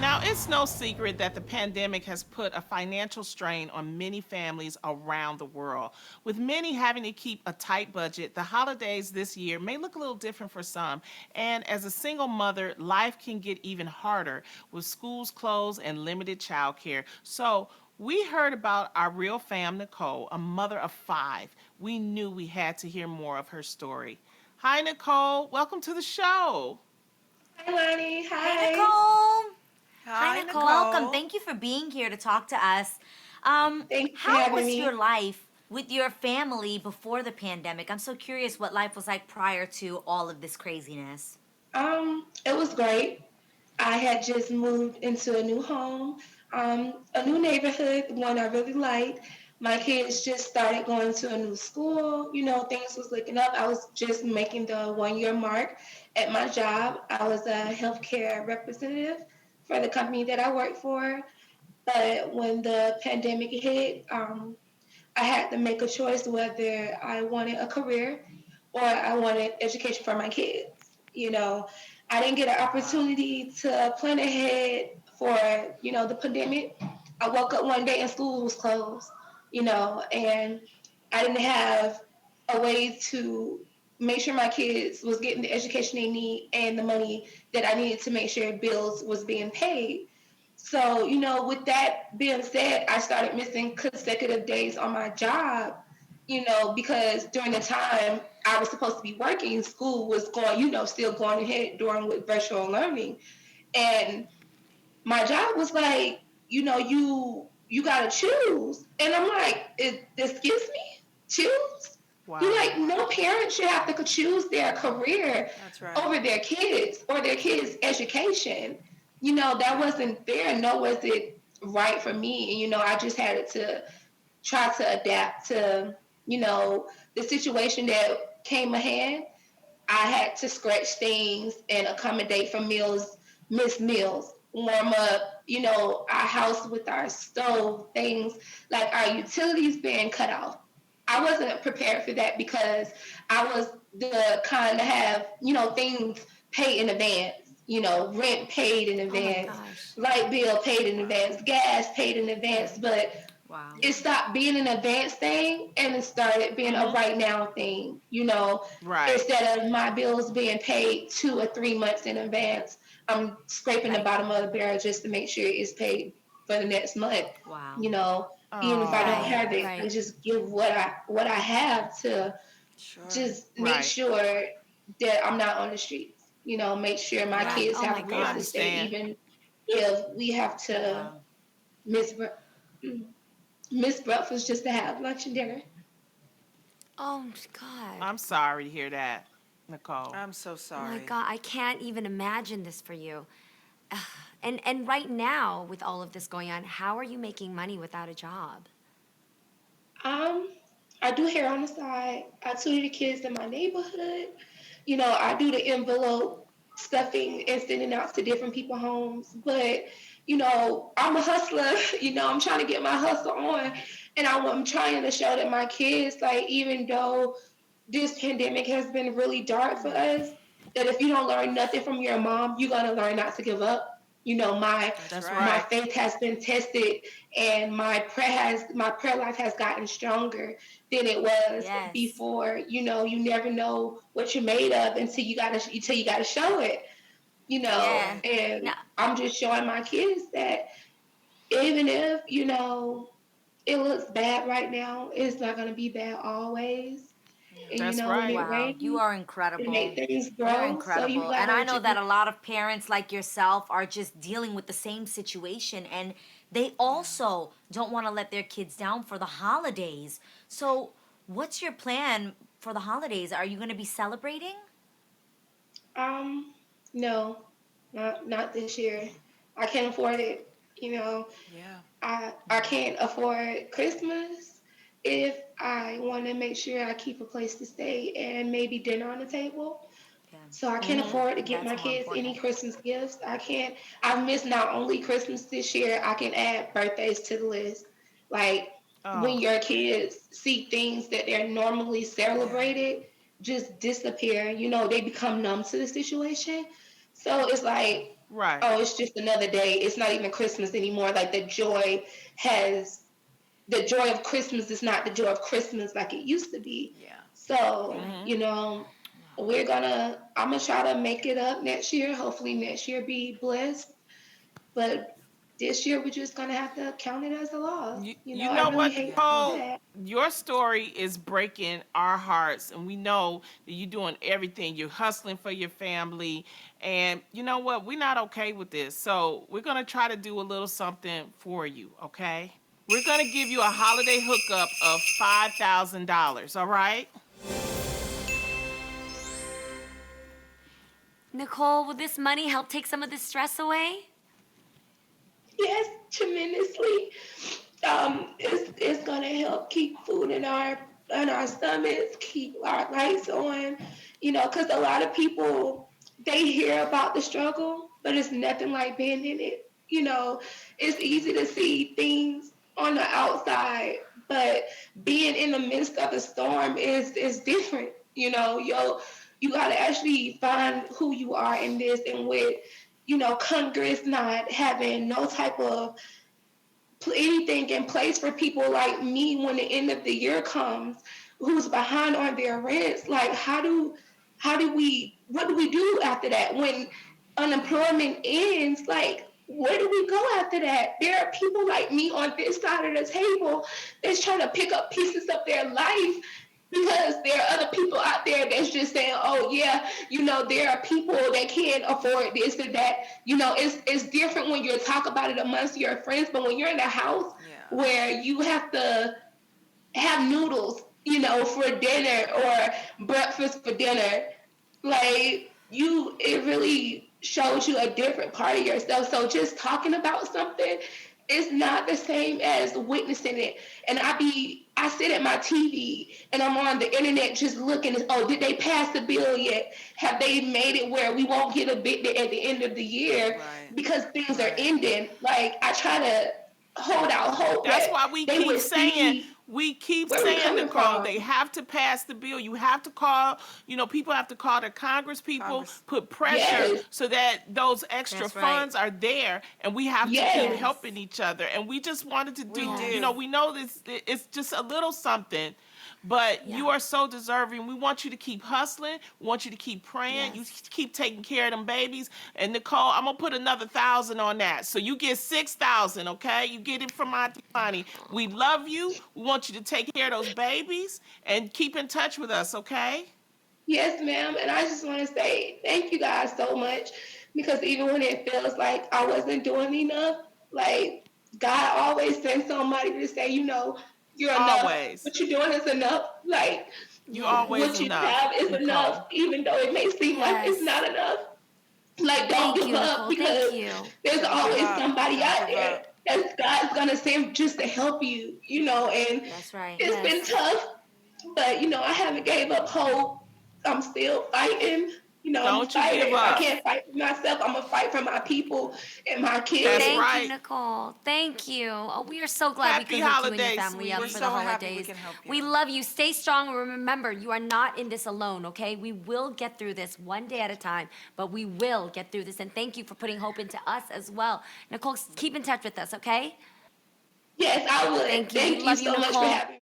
Now, it's no secret that the pandemic has put a financial strain on many families around the world. With many having to keep a tight budget, the holidays this year may look a little different for some. And as a single mother, life can get even harder with schools closed and limited childcare. So, we heard about our real fam, Nicole, a mother of five. We knew we had to hear more of her story. Hi, Nicole. Welcome to the show. Hi, Lonnie. Hey, Hi. Nicole. Hi, Hi, Nicole. Welcome. Nicole. Thank you for being here to talk to us. Thanks for How having was your me. life with your family before the pandemic? I'm so curious what life was like prior to all of this craziness. It was great. I had just moved into a new home, a new neighborhood, one I really liked. My kids just started going to a new school. You know, things was looking up. I was just making the 1 year mark at my job. I was a healthcare representative for the company that I worked for. But when the pandemic hit, I had to make a choice whether I wanted a career or I wanted education for my kids. You know, I didn't get an Wow. opportunity to plan ahead for, the pandemic. I woke up one day and school was closed, and I didn't have a way to make sure my kids was getting the education they need and the money that I needed to make sure bills was being paid. So, with that being said, I started missing consecutive days on my job, because during the time I was supposed to be working, school was going, still going ahead during with virtual learning. And my job was like, you gotta choose. And I'm like, excuse me? Choose? You Wow. like no parent should have to choose their career That's right. over their kids or their kids' education. That wasn't fair, nor was it right for me. And I just had to try to adapt to, the situation that came ahead. I had to scratch things and accommodate for meals, miss meals, warm up, our house with our stove, things like our utilities being cut off. I wasn't prepared for that because I was the kind to have, things paid in advance, rent paid in Oh my advance, gosh. light bill paid in Wow. advance, gas paid in advance. But Wow. it stopped being an advanced thing and it started being a Mm-hmm. right now thing, Right. instead of my bills being paid 2 or 3 months in advance. I'm scraping the Right. bottom of the barrel just to make sure it's paid for the next month. Wow. You know, Even if I don't Right. have Oh. it, I Right. just give what I have to Sure. just make Right. sure that I'm not on the streets. Make sure my Right. kids Oh Right. my have a I place to gosh. stay, understand. even if we have to Wow. miss miss breakfast just to have lunch and dinner. Oh my God. I'm sorry to hear that, Nicole. I'm so Oh my sorry. God. I can't even imagine this for you. And right now, with all of this going on, how are you making money without a job? Um, I do hair on the side. I tutor the kids in my neighborhood. I do the envelope stuffing and sending out to different people homes. But, I'm a hustler. I'm trying to get my hustle on. And I'm trying to show that my kids, like, even though this pandemic has been really dark for us, that if you don't learn nothing from your mom, you're gonna learn not to give up. My That's That's right. my right. faith has been tested, and my prayer life has gotten stronger than it was Yes. before. You never know what you're made of until you gotta show it. Yeah. And No. I'm just showing my kids that even if it looks bad right now, it's not gonna be bad always. Yeah. And That's when right. it Wow. You rains, are it incredible. makes things You're grow. So you incredible. And I gotta know that just a lot of parents like yourself are just dealing with the same situation and they Yeah. also don't want to let their kids down for the holidays. So, what's your plan for the holidays? Are you going to be celebrating? no, not this year. I can't afford it. You know, Yeah. I can't afford Christmas if I want to make sure I keep a place to stay and maybe dinner on the table. Yeah. So I can't Mhm. afford to get That's my more kids any important. Christmas gifts. I can't. I've missed not only Christmas this year. I can add birthdays to the list. Like when Oh. your kids see things that they're normally Yeah. celebrated just disappear. They become numb to the situation. So it's like Right. oh, it's just another day. It's not even Christmas anymore. Like has the joy of Christmas is not the joy of Christmas like it used to be. Yeah. So, Yeah. Hmm. I'm gonna try to make it up next year. Hopefully next year be blessed. But this year we're just gonna have to count it as a loss. You I know really what, hate to say Nicole? that. Your story is breaking our hearts, and we know that you're doing everything. You're hustling for your family, and you know what? We're not okay with this. So we're gonna try to do a little something for you. Okay? We're gonna give you a holiday hookup of $5,000. All right? Nicole, will this money help take some of the stress away? Yes, tremendously. It's gonna help keep food in our stomachs, keep our lights on. Because a lot of people they hear about the struggle, but it's nothing like being in it. It's easy to see things on the outside, but being in the midst of a storm is different. You got to actually find who you are in this, and with Congress not having no type of anything in place for people like me when the end of the year comes, who's behind on their rents. Like, how do we what do we do after that when unemployment ends? Like, where do we go after that? There are people like me on this side of the table that's trying to pick up pieces of their life, because there are other people out there that's just saying, oh yeah, there are people that can't afford this or that. It's different when you talk about it amongst your friends, but when you're in a house Yeah. where you have to have noodles, for dinner, or breakfast for dinner, like, it really shows you a different part of yourself. So just talking about something is not the same as witnessing it. And I sit at my TV and I'm on the internet just looking at, oh, did they pass the bill yet? Have they made it where we won't get evicted at the end of the year Right. because things are Right. ending? Like, I try to hold out hope That's that why we they keep would saying, see where we're coming Nicole, they from. have to pass the bill. You have to call, people have to call their Congress people, Congress. put pressure Yes, so that those extra That's right. funds are there, and we have to keep yes, Yes. helping each other. And we just wanted to We do, Yes. do. we know this, it's just a little something. But Yeah. you are so deserving. We want you to keep hustling. We want you to keep praying. You Yes. keep taking care of them babies. And Nicole, I'm gonna put another 1,000 on that, so you get 6,000. Okay, you get it from Auntie Bonnie. We love you. We want you to take care of those babies and keep in touch with us. Okay. yes, ma'am. And I just want to say thank you guys so much, because even when it feels like I wasn't doing enough, like, God always sends somebody to say, you're enough. Always. What you're doing is enough. Like, You Yes. always what you enough, have is enough, Nicole. even though it may seem like it's Yes. not enough. Like, don't Thank give you, up, Nicole. Thank because you. there's Don't give always up. somebody Don't out give there up. that God's gonna send just to help you, and That's right. it's been Yes. tough, but I haven't gave up hope. I'm still fighting. I'm a Don't you fighter. give If I up. can't fight for myself, I'm gonna fight for my people and my That's kids. Thank you, right. Nicole. Thank you. Oh, we are so glad we Happy could hook you and your holidays, family up We're sweetie. for the so happy we holidays. can help We you. love you. Stay strong. And remember, you are not in this alone, okay? We will get through this one day at a time, but we will get through this. And thank you for putting hope into us as well. Nicole, keep in touch with us, okay? Yes, I would. Thank you. We Thank you love you, so much for Nicole. having me.